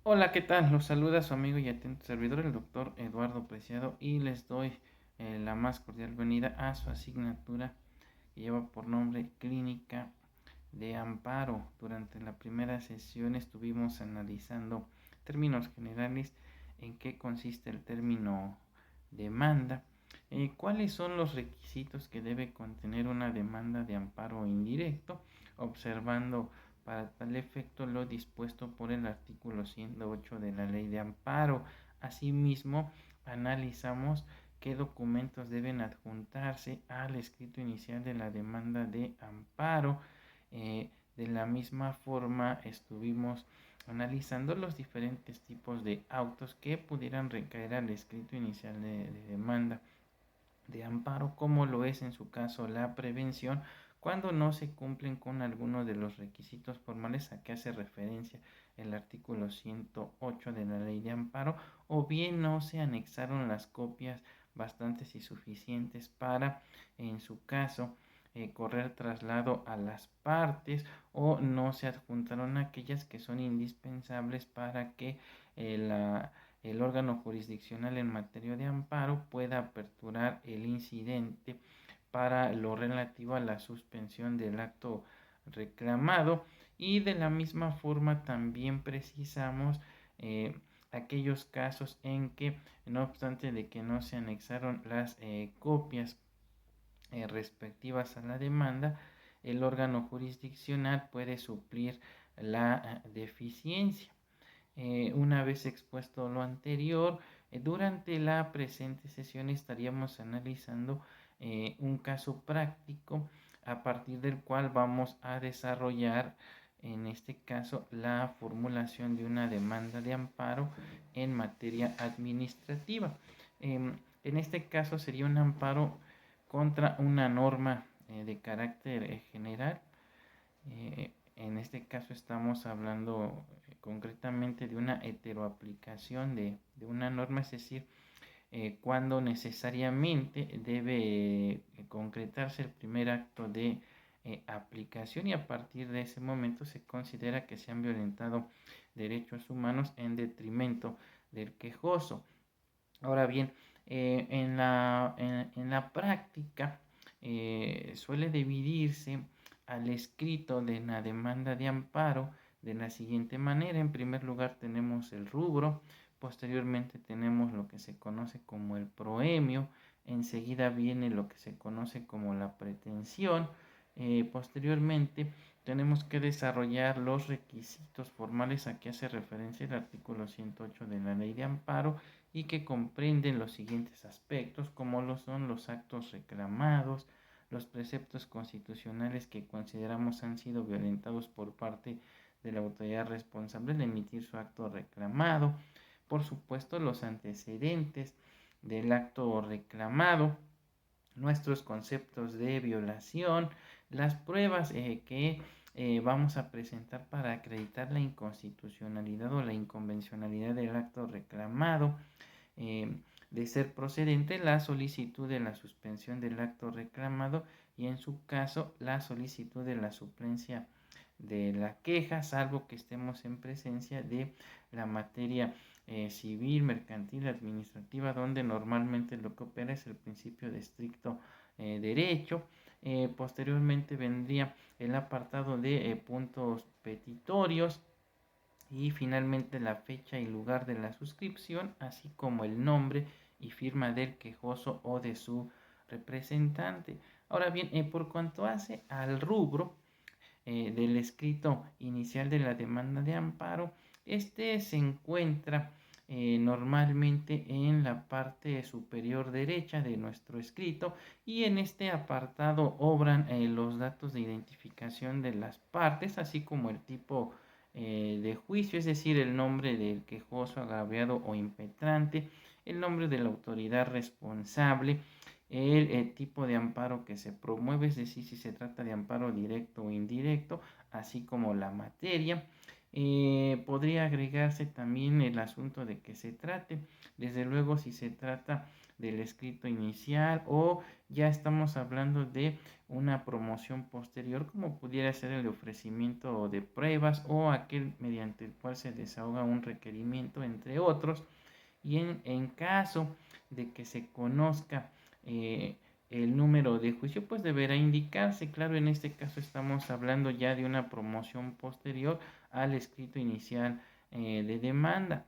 Hola, ¿qué tal? Los saluda su amigo y atento servidor, el doctor Eduardo Preciado, y les doy la más cordial bienvenida a su asignatura que lleva por nombre Clínica de Amparo. Durante la primera sesión estuvimos analizando términos generales, en qué consiste el término demanda, cuáles son los requisitos que debe contener una demanda de amparo indirecto, observando para tal efecto lo dispuesto por el artículo 108 de la Ley de Amparo. Asimismo, analizamos qué documentos deben adjuntarse al escrito inicial de la demanda de amparo. De la misma forma, estuvimos analizando los diferentes tipos de autos que pudieran recaer al escrito inicial de demanda de amparo, como lo es en su caso la prevención, cuando no se cumplen con alguno de los requisitos formales a que hace referencia el artículo 108 de la Ley de Amparo, o bien no se anexaron las copias bastantes y suficientes para, en su caso, correr traslado a las partes, o no se adjuntaron aquellas que son indispensables para que el órgano jurisdiccional en materia de amparo pueda aperturar el incidente para lo relativo a la suspensión del acto reclamado. Y de la misma forma también precisamos aquellos casos en que, no obstante de que no se anexaron las copias respectivas a la demanda, el órgano jurisdiccional puede suplir la deficiencia. Una vez expuesto lo anterior, durante la presente sesión estaríamos analizando un caso práctico a partir del cual vamos a desarrollar, en este caso, la formulación de una demanda de amparo en materia administrativa. En este caso sería un amparo contra una norma de carácter general. En este caso estamos hablando concretamente de una heteroaplicación de una norma, es decir, cuando necesariamente debe concretarse el primer acto de aplicación, y a partir de ese momento se considera que se han violentado derechos humanos en detrimento del quejoso. Ahora bien, en la práctica suele dividirse al escrito de la demanda de amparo de la siguiente manera. En primer lugar tenemos el rubro, posteriormente tenemos lo que se conoce como el proemio, enseguida viene lo que se conoce como la pretensión, posteriormente tenemos que desarrollar los requisitos formales a que hace referencia el artículo 108 de la Ley de Amparo, y que comprenden los siguientes aspectos, como lo son los actos reclamados, los preceptos constitucionales que consideramos han sido violentados por parte de la autoridad responsable de emitir su acto reclamado, por supuesto los antecedentes del acto reclamado, nuestros conceptos de violación, las pruebas que vamos a presentar para acreditar la inconstitucionalidad o la inconvencionalidad del acto reclamado. De ser procedente, la solicitud de la suspensión del acto reclamado, y en su caso la solicitud de la suplencia de la queja, salvo que estemos en presencia de la materia civil, mercantil, administrativa, donde normalmente lo que opera es el principio de estricto derecho. Posteriormente vendría el apartado de puntos petitorios, y finalmente la fecha y lugar de la suscripción, así como el nombre y firma del quejoso o de su representante. Ahora bien, por cuanto hace al rubro del escrito inicial de la demanda de amparo, este se encuentra normalmente en la parte superior derecha de nuestro escrito, y en este apartado obran los datos de identificación de las partes, así como el tipo de juicio, es decir, el nombre del quejoso, agraviado o impetrante, el nombre de la autoridad responsable, el tipo de amparo que se promueve, es decir, si se trata de amparo directo o indirecto, así como la materia. Podría agregarse también el asunto de que se trate, desde luego, si se trata del escrito inicial, o ya estamos hablando de una promoción posterior, como pudiera ser el ofrecimiento de pruebas o aquel mediante el cual se desahoga un requerimiento, entre otros. Y en caso de que se conozca el número de juicio, pues deberá indicarse. Claro, en este caso estamos hablando ya de una promoción posterior al escrito inicial de demanda.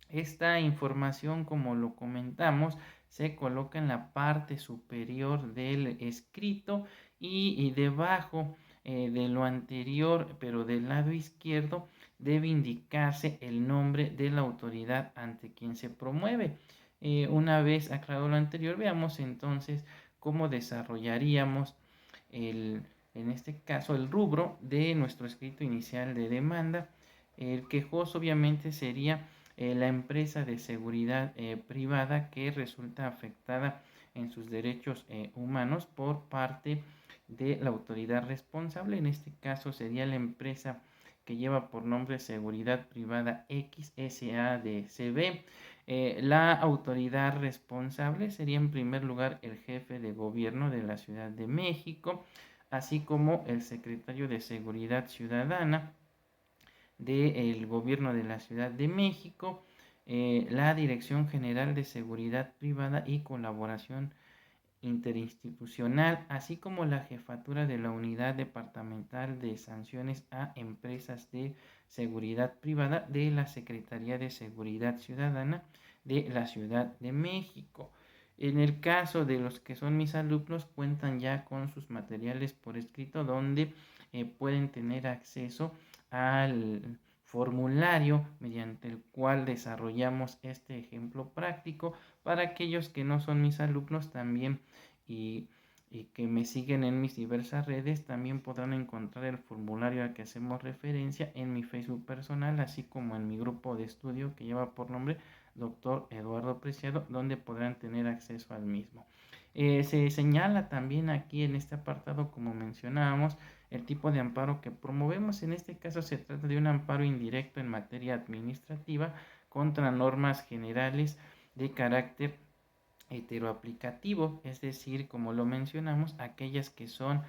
Esta información, como lo comentamos, se coloca en la parte superior del escrito y debajo de lo anterior, pero del lado izquierdo, debe indicarse el nombre de la autoridad ante quien se promueve. Una vez aclarado lo anterior, veamos entonces cómo desarrollaríamos en este caso el rubro de nuestro escrito inicial de demanda. El quejoso obviamente sería la empresa de seguridad privada que resulta afectada en sus derechos humanos por parte de la autoridad responsable. En este caso sería la empresa que lleva por nombre Seguridad Privada X SADCB. La autoridad responsable sería en primer lugar el jefe de gobierno de la Ciudad de México, así como el secretario de Seguridad Ciudadana del gobierno de la Ciudad de México, la Dirección General de Seguridad Privada y Colaboración Interinstitucional, así como la jefatura de la Unidad Departamental de Sanciones a Empresas de Seguridad Privada de la Secretaría de Seguridad Ciudadana de la Ciudad de México. En el caso de los que son mis alumnos, cuentan ya con sus materiales por escrito donde pueden tener acceso al formulario mediante el cual desarrollamos este ejemplo práctico. Para aquellos que no son mis alumnos también y, y que me siguen en mis diversas redes, también podrán encontrar el formulario al que hacemos referencia en mi Facebook personal, así como en mi grupo de estudio que lleva por nombre Dr. Eduardo Preciado, donde podrán tener acceso al mismo. Se señala también aquí en este apartado, como mencionábamos, el tipo de amparo que promovemos. En este caso se trata de un amparo indirecto en materia administrativa contra normas generales de carácter heteroaplicativo, es decir, como lo mencionamos, aquellas que son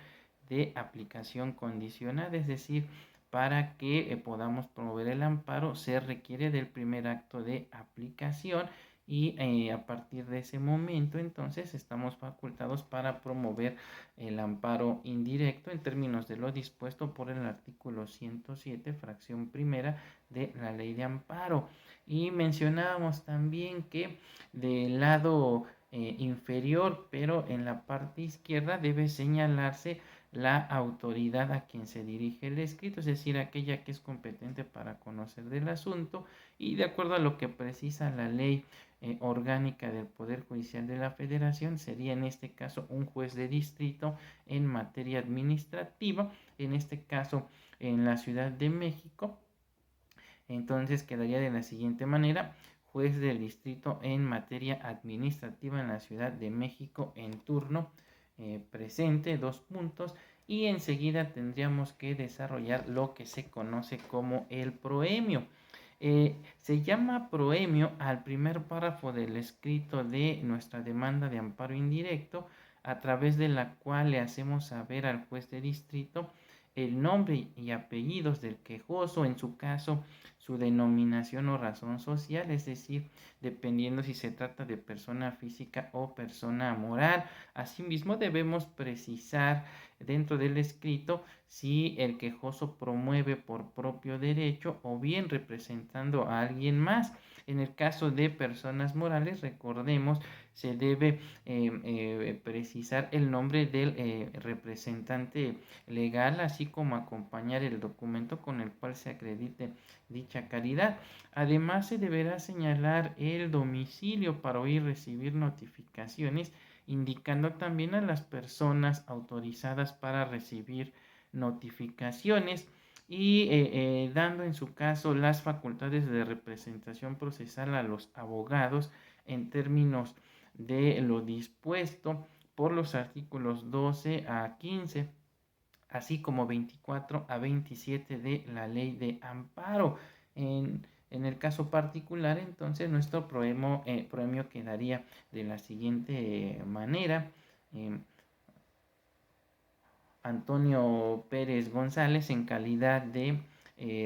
de aplicación condicionada, es decir, para que podamos promover el amparo se requiere del primer acto de aplicación y a partir de ese momento entonces estamos facultados para promover el amparo indirecto en términos de lo dispuesto por el artículo 107, fracción primera de la ley de amparo. Y mencionábamos también que del lado inferior, pero en la parte izquierda debe señalarse la autoridad a quien se dirige el escrito, es decir, aquella que es competente para conocer del asunto y de acuerdo a lo que precisa la ley orgánica del Poder Judicial de la Federación, sería en este caso un juez de distrito en materia administrativa, en este caso en la Ciudad de México. Entonces quedaría de la siguiente manera: juez del distrito en materia administrativa en la Ciudad de México en turno presente, 2 puntos, y enseguida tendríamos que desarrollar lo que se conoce como el proemio. Se llama proemio al primer párrafo del escrito de nuestra demanda de amparo indirecto, a través de la cual le hacemos saber al juez de distrito el nombre y apellidos del quejoso, en su caso su denominación o razón social, es decir, dependiendo si se trata de persona física o persona moral. Asimismo, debemos precisar dentro del escrito si el quejoso promueve por propio derecho o bien representando a alguien más. En el caso de personas morales, recordemos, se debe precisar el nombre del representante legal, así como acompañar el documento con el cual se acredite dicha calidad. Además, se deberá señalar el domicilio para oír recibir notificaciones, indicando también a las personas autorizadas para recibir notificaciones y dando en su caso las facultades de representación procesal a los abogados en términos de lo dispuesto por los artículos 12 a 15, así como 24 a 27 de la ley de amparo. En el caso particular, entonces, nuestro premio quedaría de la siguiente manera. Antonio Pérez González, en calidad de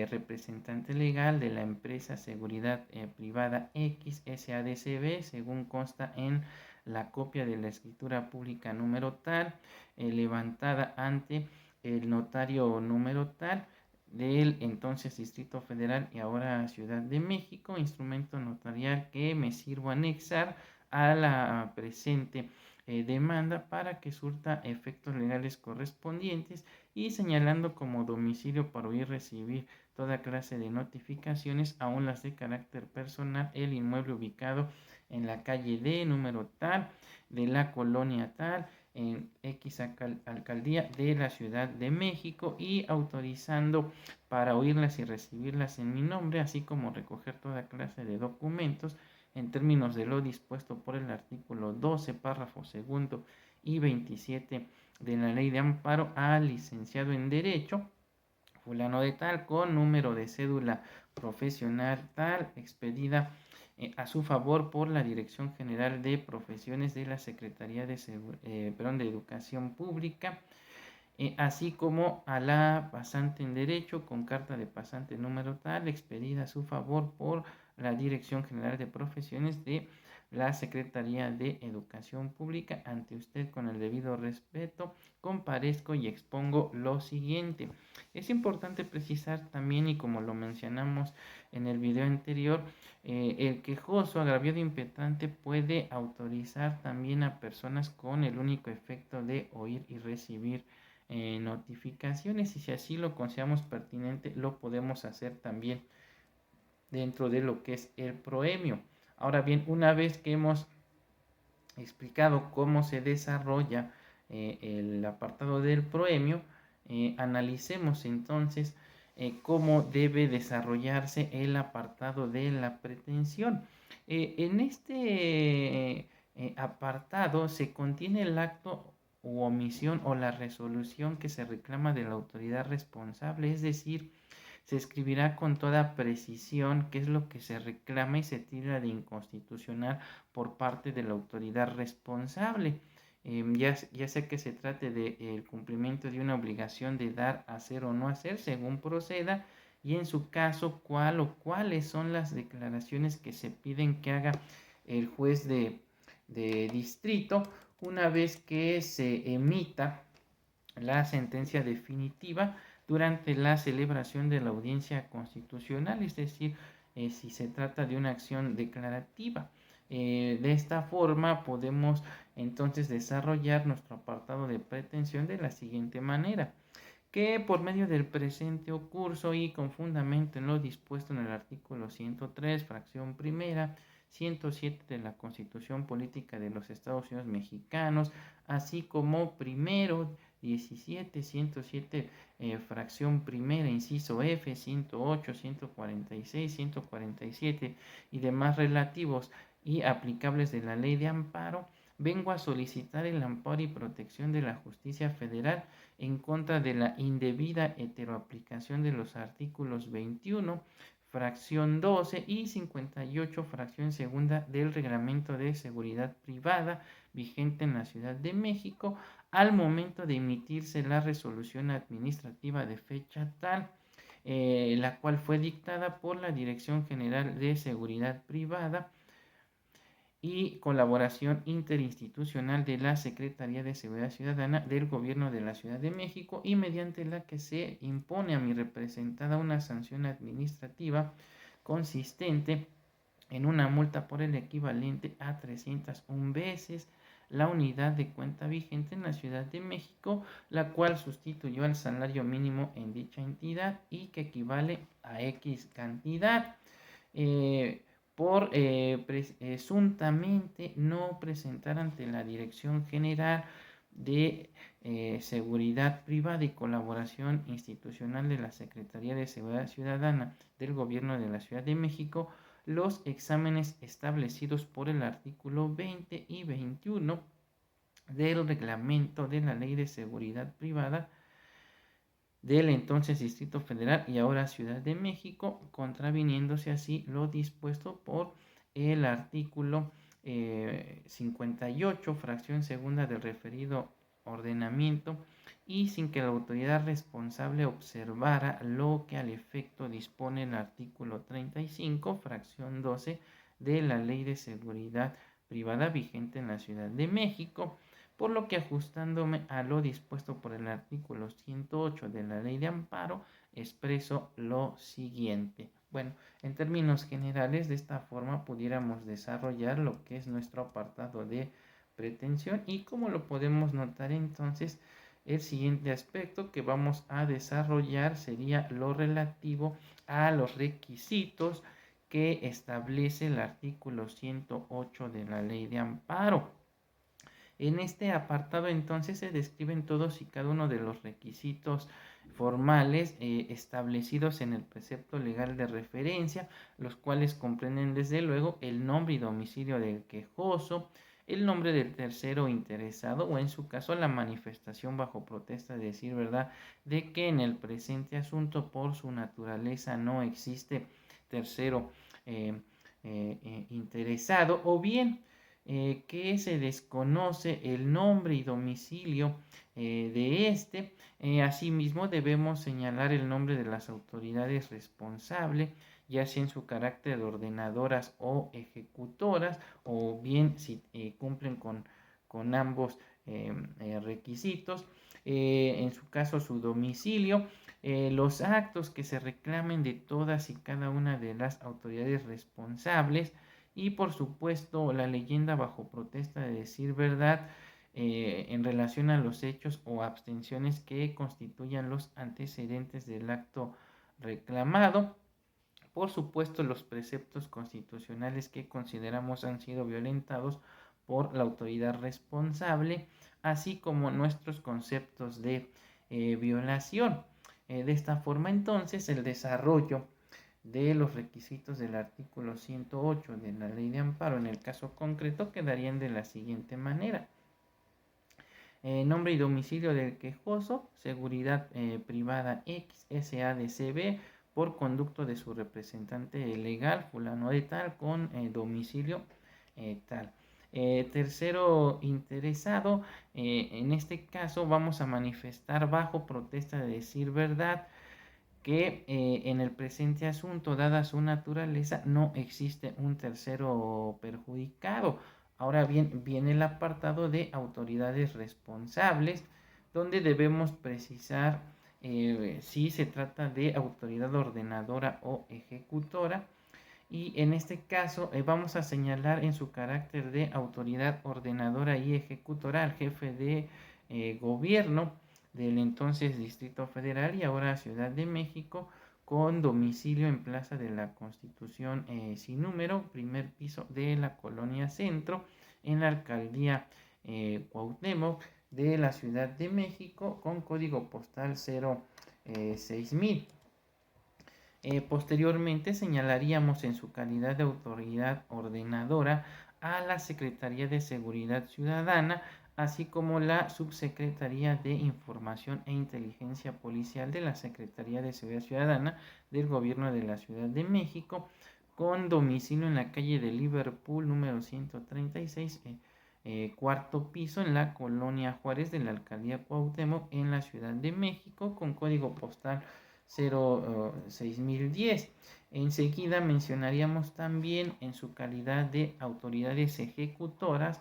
representante legal de la empresa Seguridad Privada X SADCB, según consta en la copia de la escritura pública número tal, levantada ante el notario número tal del entonces Distrito Federal y ahora Ciudad de México, instrumento notarial que me sirvo anexar a la presente demanda para que surta efectos legales correspondientes y señalando como domicilio para oír recibir toda clase de notificaciones, aun las de carácter personal, el inmueble ubicado en la calle D, número tal, de la colonia tal, en X alcaldía de la Ciudad de México, y autorizando para oírlas y recibirlas en mi nombre, así como recoger toda clase de documentos en términos de lo dispuesto por el artículo 12, párrafo segundo y 27 de la Ley de Amparo al licenciado en Derecho, fulano de tal, con número de cédula profesional tal, expedida a su favor por la Dirección General de Profesiones de la Secretaría de Educación Pública, así como a la pasante en Derecho con carta de pasante número tal, expedida a su favor por la Dirección General de Profesiones de la Secretaría de Educación Pública. Ante usted, con el debido respeto, comparezco y expongo lo siguiente. Es importante precisar también, y como lo mencionamos en el video anterior, el quejoso, agraviado impetrante, puede autorizar también a personas con el único efecto de oír y recibir notificaciones, y si así lo consideramos pertinente, lo podemos hacer también dentro de lo que es el proemio. Ahora bien, una vez que hemos explicado cómo se desarrolla el apartado del proemio, analicemos entonces cómo debe desarrollarse el apartado de la pretensión. En este apartado se contiene el acto u omisión o la resolución que se reclama de la autoridad responsable, es decir, se escribirá con toda precisión qué es lo que se reclama y se tira de inconstitucional por parte de la autoridad responsable. Ya sea que se trate del cumplimiento de una obligación de dar, hacer o no hacer, según proceda, y en su caso, cuál o cuáles son las declaraciones que se piden que haga el juez de distrito una vez que se emita la sentencia definitiva durante la celebración de la audiencia constitucional, es decir, si se trata de una acción declarativa. De esta forma podemos entonces desarrollar nuestro apartado de pretensión de la siguiente manera: que por medio del presente curso y con fundamento en lo dispuesto en el artículo 103, fracción primera, 107 de la Constitución Política de los Estados Unidos Mexicanos, así como primero, 17, 107, fracción primera, inciso F, 108, 146, 147 y demás relativos y aplicables de la Ley de Amparo, vengo a solicitar el amparo y protección de la justicia federal en contra de la indebida heteroaplicación de los artículos 21, fracción 12 y 58, fracción segunda del Reglamento de Seguridad Privada vigente en la Ciudad de México al momento de emitirse la resolución administrativa de fecha tal, la cual fue dictada por la Dirección General de Seguridad Privada y colaboración interinstitucional de la Secretaría de Seguridad Ciudadana del Gobierno de la Ciudad de México, y mediante la que se impone a mi representada una sanción administrativa consistente en una multa por el equivalente a 301 veces la unidad de cuenta vigente en la Ciudad de México, la cual sustituyó al salario mínimo en dicha entidad y que equivale a X cantidad. Por presuntamente no presentar ante la Dirección General de Seguridad Privada y Colaboración Institucional de la Secretaría de Seguridad Ciudadana del Gobierno de la Ciudad de México los exámenes establecidos por el artículo 20 y 21 del reglamento de la Ley de Seguridad Privada del entonces Distrito Federal y ahora Ciudad de México, contraviniéndose así lo dispuesto por el artículo 58, fracción segunda del referido ordenamiento, y sin que la autoridad responsable observara lo que al efecto dispone el artículo 35, fracción 12 de la Ley de Seguridad Privada vigente en la Ciudad de México, por lo que ajustándome a lo dispuesto por el artículo 108 de la Ley de Amparo, expreso lo siguiente. Bueno, en términos generales, de esta forma pudiéramos desarrollar lo que es nuestro apartado de pretensión, y como lo podemos notar entonces, el siguiente aspecto que vamos a desarrollar sería lo relativo a los requisitos que establece el artículo 108 de la Ley de Amparo. En este apartado entonces se describen todos y cada uno de los requisitos formales establecidos en el precepto legal de referencia, los cuales comprenden desde luego el nombre y domicilio del quejoso, el nombre del tercero interesado, o en su caso la manifestación bajo protesta de decir verdad de que en el presente asunto por su naturaleza no existe tercero interesado, o bien que se desconoce el nombre y domicilio de este. Asimismo, debemos señalar el nombre de las autoridades responsables, ya sea en su carácter de ordenadoras o ejecutoras, o bien si cumplen con ambos requisitos. En su caso, su domicilio, los actos que se reclamen de todas y cada una de las autoridades responsables, y por supuesto la leyenda bajo protesta de decir verdad en relación a los hechos o abstenciones que constituyan los antecedentes del acto reclamado. Por supuesto, los preceptos constitucionales que consideramos han sido violentados por la autoridad responsable, así como nuestros conceptos de violación. De esta forma, entonces, el desarrollo de los requisitos del artículo 108 de la Ley de Amparo en el caso concreto quedarían de la siguiente manera. Nombre y domicilio del quejoso, seguridad privada X, SADCB, por conducto de su representante legal, fulano de tal, con domicilio tal. Tercero interesado, en este caso vamos a manifestar bajo protesta de decir verdad que en el presente asunto, dada su naturaleza, no existe un tercero perjudicado. Ahora bien, viene el apartado de autoridades responsables, donde debemos precisar si se trata de autoridad ordenadora o ejecutora. Y en este caso vamos a señalar en su carácter de autoridad ordenadora y ejecutora al jefe de gobierno del entonces Distrito Federal y ahora Ciudad de México, con domicilio en Plaza de la Constitución sin número, primer piso de la Colonia Centro, en la alcaldía Cuauhtémoc de la Ciudad de México, con código postal 06000. Posteriormente señalaríamos en su calidad de autoridad ordenadora a la Secretaría de Seguridad Ciudadana, así como la Subsecretaría de Información e Inteligencia Policial de la Secretaría de Seguridad Ciudadana del Gobierno de la Ciudad de México, con domicilio en la calle de Liverpool número 136, cuarto piso, en la Colonia Juárez de la Alcaldía Cuauhtémoc en la Ciudad de México, con código postal 06010. Enseguida mencionaríamos también en su calidad de autoridades ejecutoras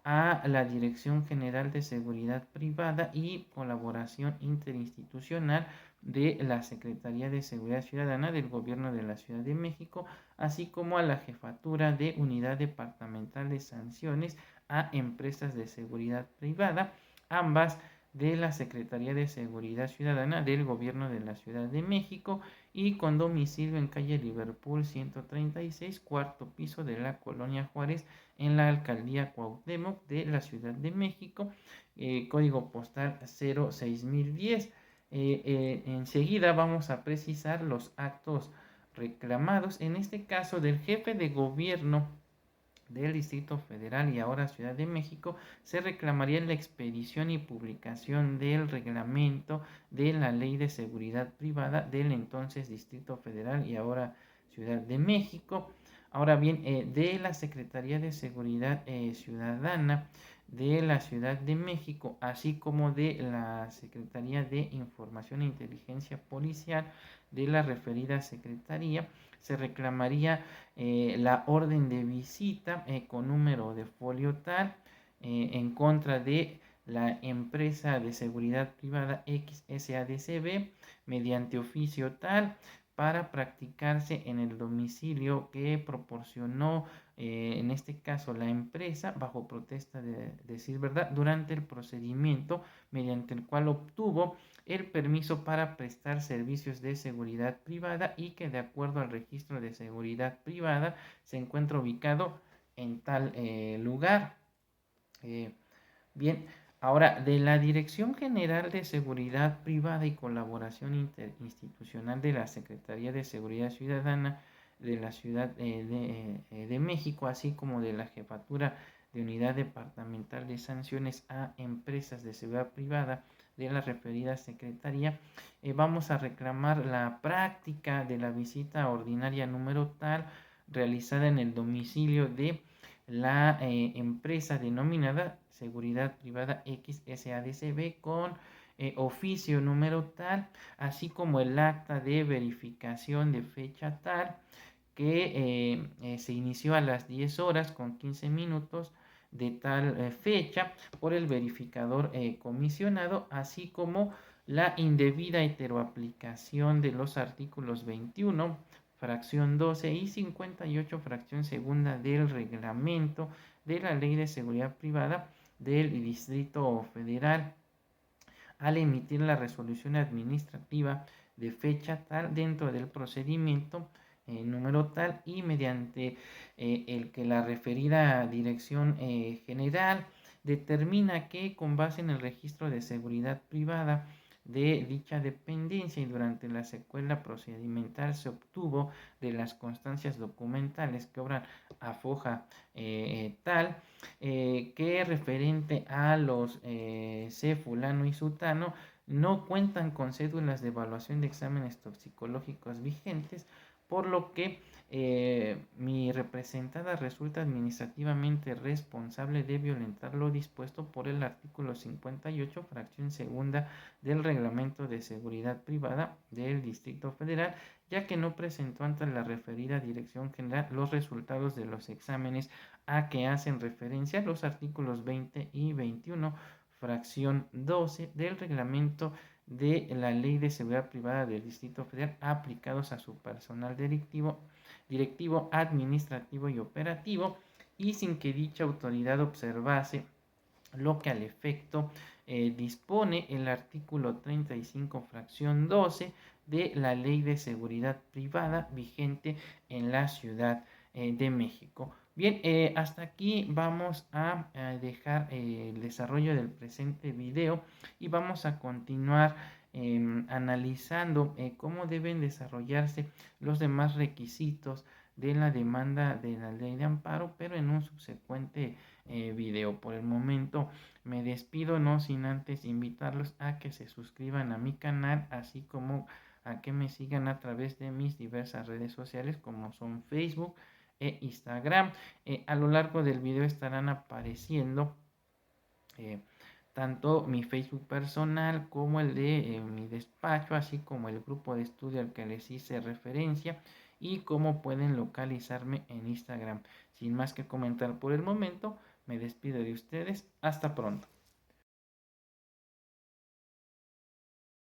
a la Dirección General de Seguridad Privada y Colaboración Interinstitucional de la Secretaría de Seguridad Ciudadana del Gobierno de la Ciudad de México, así como a la Jefatura de Unidad Departamental de Sanciones a Empresas de Seguridad Privada, ambas de la Secretaría de Seguridad Ciudadana del Gobierno de la Ciudad de México, y con domicilio en calle Liverpool 136, cuarto piso de la Colonia Juárez, en la Alcaldía Cuauhtémoc de la Ciudad de México, código postal 06010. Enseguida vamos a precisar los actos reclamados, en este caso del jefe de gobierno del Distrito Federal y ahora Ciudad de México, se reclamaría la expedición y publicación del reglamento de la Ley de Seguridad Privada del entonces Distrito Federal y ahora Ciudad de México. Ahora bien, de la Secretaría de Seguridad Ciudadana de la Ciudad de México, así como de la Secretaría de Información e Inteligencia Policial de la referida Secretaría, se reclamaría la orden de visita con número de folio tal en contra de la empresa de seguridad privada XSADCB mediante oficio tal para practicarse en el domicilio que proporcionó en este caso la empresa bajo protesta de decir verdad durante el procedimiento mediante el cual obtuvo el permiso para prestar servicios de seguridad privada y que de acuerdo al registro de seguridad privada se encuentra ubicado en tal lugar. Bien, ahora de la Dirección General de Seguridad Privada y Colaboración Interinstitucional de la Secretaría de Seguridad Ciudadana de la Ciudad de México, así como de la Jefatura de Unidad Departamental de Sanciones a Empresas de Seguridad Privada de la referida Secretaría, vamos a reclamar la práctica de la visita ordinaria número tal realizada en el domicilio de la empresa denominada Seguridad Privada XSADCB con oficio número tal, así como el acta de verificación de fecha tal, que se inició a las 10 horas con 15 minutos de tal fecha por el verificador comisionado, así como la indebida heteroaplicación de los artículos 21, fracción 12 y 58, fracción segunda del reglamento de la Ley de Seguridad Privada del Distrito Federal al emitir la resolución administrativa de fecha tal dentro del procedimiento número tal y mediante el que la referida dirección general determina que con base en el registro de seguridad privada de dicha dependencia y durante la secuela procedimental se obtuvo de las constancias documentales que obran a foja tal que referente a los C fulano y sutano no cuentan con cédulas de evaluación de exámenes toxicológicos vigentes, por lo que mi representada resulta administrativamente responsable de violentar lo dispuesto por el artículo 58, fracción segunda del Reglamento de Seguridad Privada del Distrito Federal, ya que no presentó ante la referida Dirección General los resultados de los exámenes a que hacen referencia los artículos 20 y 21, fracción 12 del reglamento de la Ley de Seguridad Privada del Distrito Federal aplicados a su personal directivo, administrativo y operativo, y sin que dicha autoridad observase lo que al efecto dispone el artículo 35, fracción 12 de la Ley de Seguridad Privada vigente en la Ciudad de México. Bien, hasta aquí vamos a dejar el desarrollo del presente video y vamos a continuar analizando cómo deben desarrollarse los demás requisitos de la demanda de la ley de amparo, pero en un subsecuente video. Por el momento me despido, no sin antes invitarlos a que se suscriban a mi canal, así como a que me sigan a través de mis diversas redes sociales como son Facebook e Instagram. A lo largo del video estarán apareciendo tanto mi Facebook personal como el de mi despacho, así como el grupo de estudio al que les hice referencia y cómo pueden localizarme en Instagram. Sin más que comentar por el momento, me despido de ustedes. Hasta pronto.